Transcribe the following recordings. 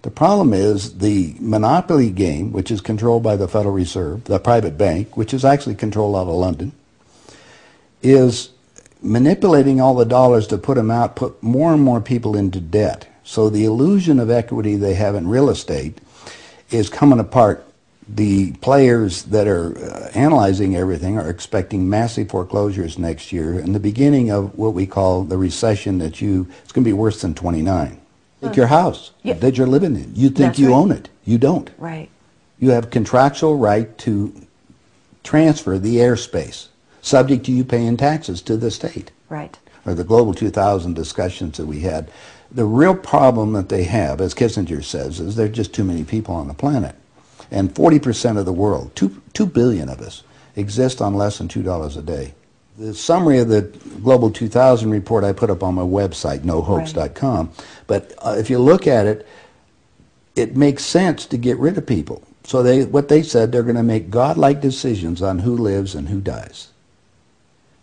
The problem is the monopoly game, which is controlled by the Federal Reserve, the private bank, which is actually controlled out of London, is manipulating all the dollars to put them out, put more and more people into debt. So the illusion of equity they have in real estate is coming apart. The players that are analyzing everything are expecting massive foreclosures next year and the beginning of what we call the recession it's going to be worse than 29. Take your house that you're living in. You think you own it. You don't. Right. You have contractual right to transfer the airspace, subject to you paying taxes to the state. Right. Or the Global 2000 discussions that we had. The real problem that they have, as Kissinger says, is there are just too many people on the planet. And 40% of the world, 2 billion of us, exist on less than $2 a day. The summary of the Global 2000 report I put up on my website, nohoax.com, but if you look at it, it makes sense to get rid of people. So what they said, they're going to make godlike decisions on who lives and who dies.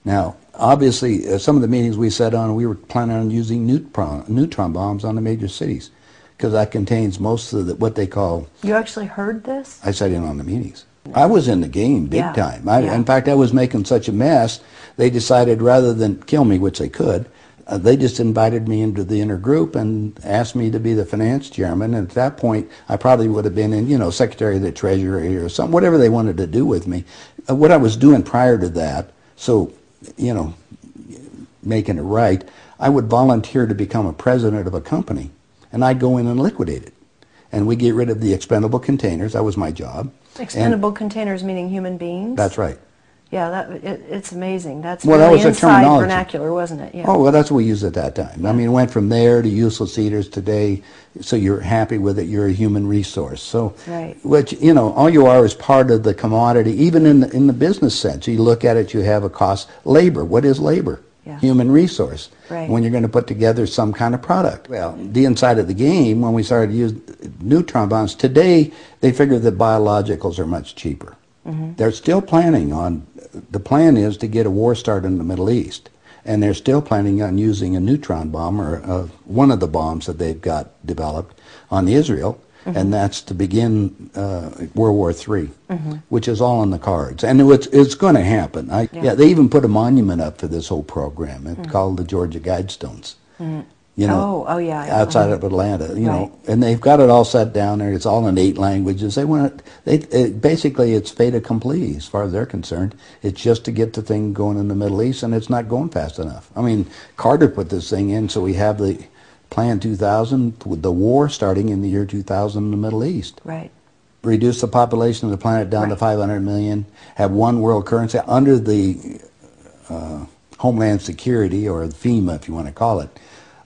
Now, obviously, some of the meetings we sat on, we were planning on using neutron bombs on the major cities, because that contains most of what they call... You actually heard this? I sat in on the meetings. I was in the game big time. In fact, I was making such a mess, they decided rather than kill me, which they could, they just invited me into the inner group and asked me to be the finance chairman. And at that point, I probably would have been in, Secretary of the Treasury or something, whatever they wanted to do with me. What I was doing prior to that, so, making it right, I would volunteer to become a president of a company, and I'd go in and liquidate it. And we get rid of the expendable containers. That was my job. Expendable containers meaning human beings? That's right. Yeah, it's amazing. That's well, really that was inside terminology. vernacular, wasn't it? Yeah. Oh, well, that's what we used at that time. I mean, it went from there to useless eaters today, so you're happy with it, you're a human resource. So, which, all you are is part of the commodity, even in the business sense. You look at it, you have a cost. Labor, what is labor? Human resource. When you're going to put together some kind of product. Well, the inside of the game, when we started to use neutron bombs, today they figure that biologicals are much cheaper. They're still planning on, the plan is to get a war started in the Middle East. And they're still planning on using a neutron bomb, or one of the bombs that they've got developed on Israel. And that's to begin World War III, which is all in the cards. And it's going to happen. They even put a monument up for this whole program. It's called the Georgia Guidestones. Outside of Atlanta, know, and they've got it all set down there. It's all in 8 languages. They want basically it's fait accompli as far as they're concerned. It's just to get the thing going in the Middle East, and it's not going fast enough. I mean, Carter put this thing in, so we have the Plan 2000 with the war starting in the year 2000 in the Middle East. Reduce the population of the planet down to 500 million. Have one world currency under the Homeland Security, or FEMA, if you want to call it.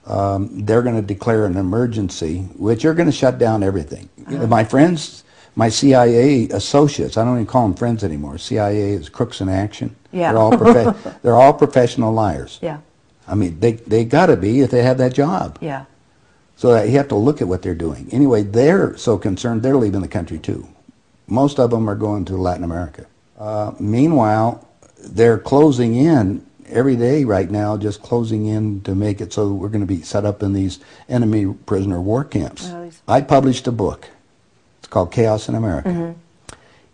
They're going to declare an emergency, which are going to shut down everything. My friends, my CIA associates, I don't even call them friends anymore. CIA is crooks in action. They're all professional liars. I mean, they got to be if they have that job. So you have to look at what they're doing. Anyway, they're so concerned they're leaving the country too. Most of them are going to Latin America. Meanwhile, they're closing in every day right now, just closing in to make it so we're going to be set up in these enemy prisoner war camps. I published a book. It's called Chaos in America.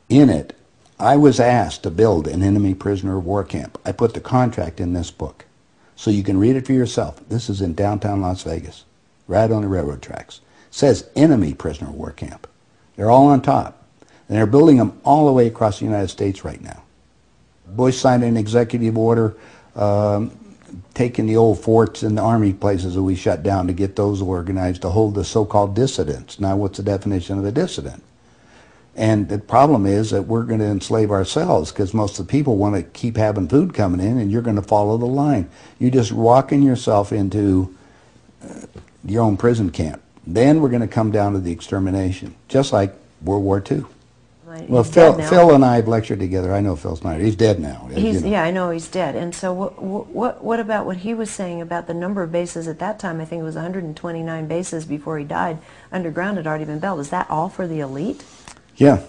In it, I was asked to build an enemy prisoner war camp. I put the contract in this book, so you can read it for yourself. This is in downtown Las Vegas, right on the railroad tracks. It says enemy prisoner war camp. They're all on top, and they're building them all the way across the United States right now. Bush signed an executive order taking the old forts and the army places that we shut down to get those organized to hold the so-called dissidents. Now, what's the definition of a dissident? And the problem is that we're going to enslave ourselves, because most of the people want to keep having food coming in, and you're going to follow the line. You're just walking yourself into your own prison camp. Then we're going to come down to the extermination, just like World War II. Well, Phil and I have lectured together. I know Phil Snyder. He's dead now. Yeah, I know he's dead. And so what about what he was saying about the number of bases at that time? I think it was 129 bases before he died. Underground had already been built. Is that all for the elite? Yeah.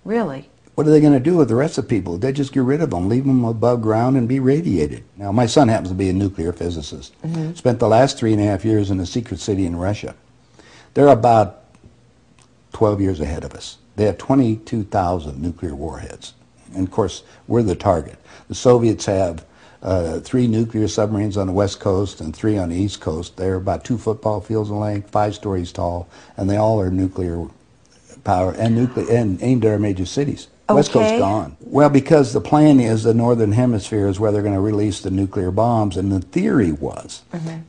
Really? What are they going to do with the rest of the people? They just get rid of them, leave them above ground, and be radiated. Now, my son happens to be a nuclear physicist. Spent the last 3.5 years in a secret city in Russia. They're about 12 years ahead of us. They have 22,000 nuclear warheads. And of course, we're the target. The Soviets have 3 nuclear submarines on the west coast and 3 on the east coast. They're about 2 football fields in length, 5 stories tall, and they all are nuclear power and aimed at our major cities. Okay. West Coast gone. Well, because the plan is the northern hemisphere is where they're going to release the nuclear bombs, and the theory was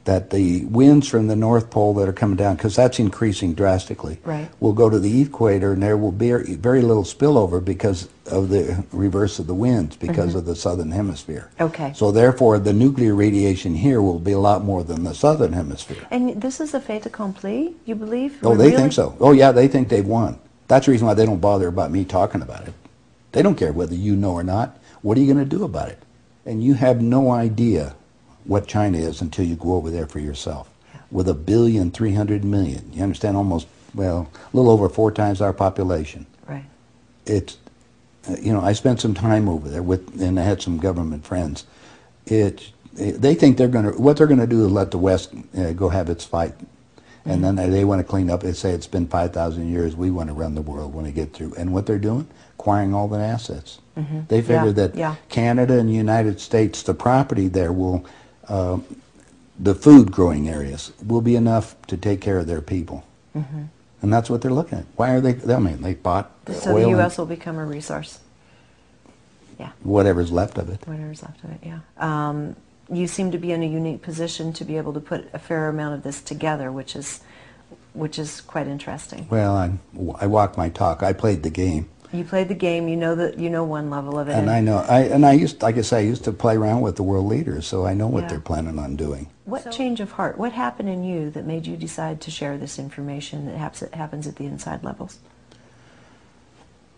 that the winds from the North Pole that are coming down, because that's increasing drastically, Right. will go to the equator, and there will be very little spillover because of the reverse of the winds, because of the southern hemisphere. Okay. So therefore, the nuclear radiation here will be a lot more than the southern hemisphere. And this is a fait accompli, you believe? Oh, We're they really- think so. Oh, yeah, they think they've won. That's the reason why they don't bother about me talking about it. They don't care whether you know or not. What are you going to do about it? And you have no idea what China is until you go over there for yourself. With 1,300,000,000, you understand, almost, well, a little over 4 times our population. Right. It's, you know, I spent some time over there and I had some government friends. They think what they're going to do is let the West go have its fight. And then they want to clean up. They say it's been 5,000 years. We want to run the world when they get through. And what they're doing? Acquiring all the assets. They figure that Canada and the United States, the property there will, the food growing areas will be enough to take care of their people. And that's what they're looking at. Why are they? I mean, they bought So oil the U.S. will become a resource. Yeah. whatever's left of it. Whatever's left of it, yeah. You seem to be in a unique position to be able to put a fair amount of this together, which is quite interesting. Well, I walk my talk. I played the game. You played the game. You know one level of it. And I know. I used, like I say, I used to play around with the world leaders, so I know what they're planning on doing. What change of heart? What happened in you that made you decide to share this information that happens at the inside levels?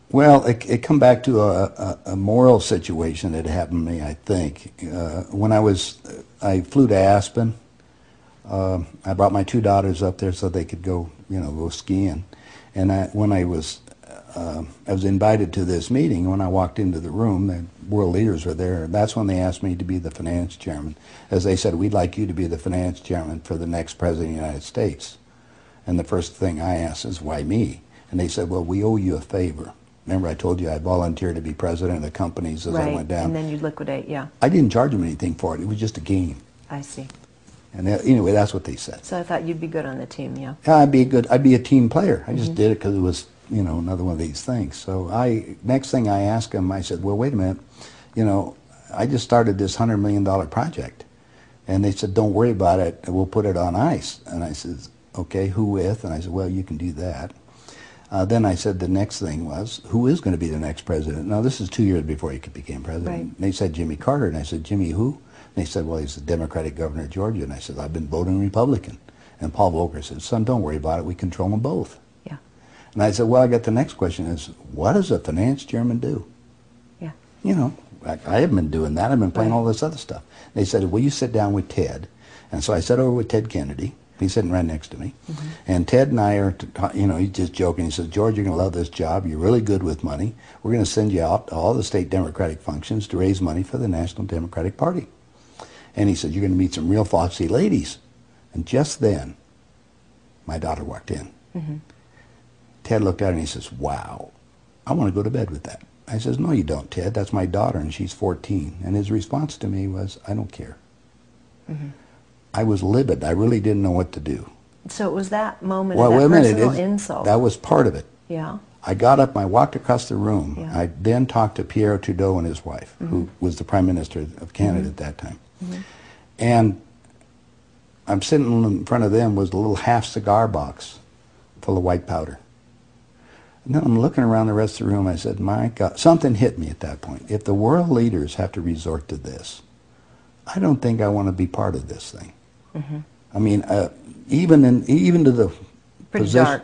Well, it come back to a moral situation that happened to me, I think. When I flew to Aspen. I brought my 2 daughters up there so they could go skiing. And when I was invited to this meeting. When I walked into the room, the world leaders were there. That's when they asked me to be the finance chairman. As they said, we'd like you to be the finance chairman for the next president of the United States. And the first thing I asked is, why me? And they said, well, we owe you a favor. Remember I told you I volunteered to be president of the companies as I went down. And then you'd liquidate, yeah. I didn't charge them anything for it. It was just a game. I see. And anyway, that's what they said. So I thought you'd be good on the team, yeah. Yeah, I'd be a team player. I just did it because it was, another one of these things. So next thing I asked them, I said, well, wait a minute, I just started this $100 million project. And they said, don't worry about it, we'll put it on ice. And I said, okay, who with? And I said, well, you can do that. Then I said the next thing was, who is going to be the next president? Now, this is 2 years before he became president. Right. And they said Jimmy Carter, and I said, Jimmy who? And they said, well, he's the Democratic governor of Georgia. And I said, I've been voting Republican. And Paul Volcker said, son, don't worry about it, we control them both. Yeah. And I said, well, I got the next question is, what does a finance chairman do? Yeah. I haven't been doing that. I've been playing all this other stuff. They said, will you sit down with Ted? And so I sat over with Ted Kennedy. He's sitting right next to me. And Ted and I are, he's just joking. He says, George, you're going to love this job. You're really good with money. We're going to send you out to all the state Democratic functions to raise money for the National Democratic Party. And he said, you're going to meet some real foxy ladies. And just then, my daughter walked in. Ted looked at her and he says, wow, I want to go to bed with that. I says, no, you don't, Ted. That's my daughter, and she's 14. And his response to me was, I don't care. I was livid. I really didn't know what to do. So it was that moment Well, of that wait a minute. personal insult. That was part of it. Yeah. I got up and I walked across the room. Yeah. I then talked to Pierre Trudeau and his wife, who was the Prime Minister of Canada at that time. And I'm sitting in front of them was a little half cigar box full of white powder. And then I'm looking around the rest of the room. I said, my God, something hit me at that point. If the world leaders have to resort to this, I don't think I want to be part of this thing. I mean, even to the Pretty dark.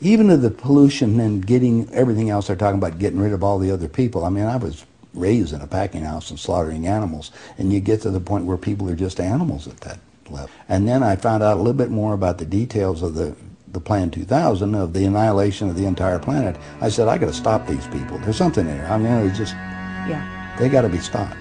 even to the pollution and getting everything else they're talking about, getting rid of all the other people. I mean, I was raised in a packing house and slaughtering animals, and you get to the point where people are just animals at that level. And then I found out a little bit more about the details of the Plan 2000, of the annihilation of the entire planet. I said, I got to stop these people. There's something there. I mean, it's just, they got to be stopped.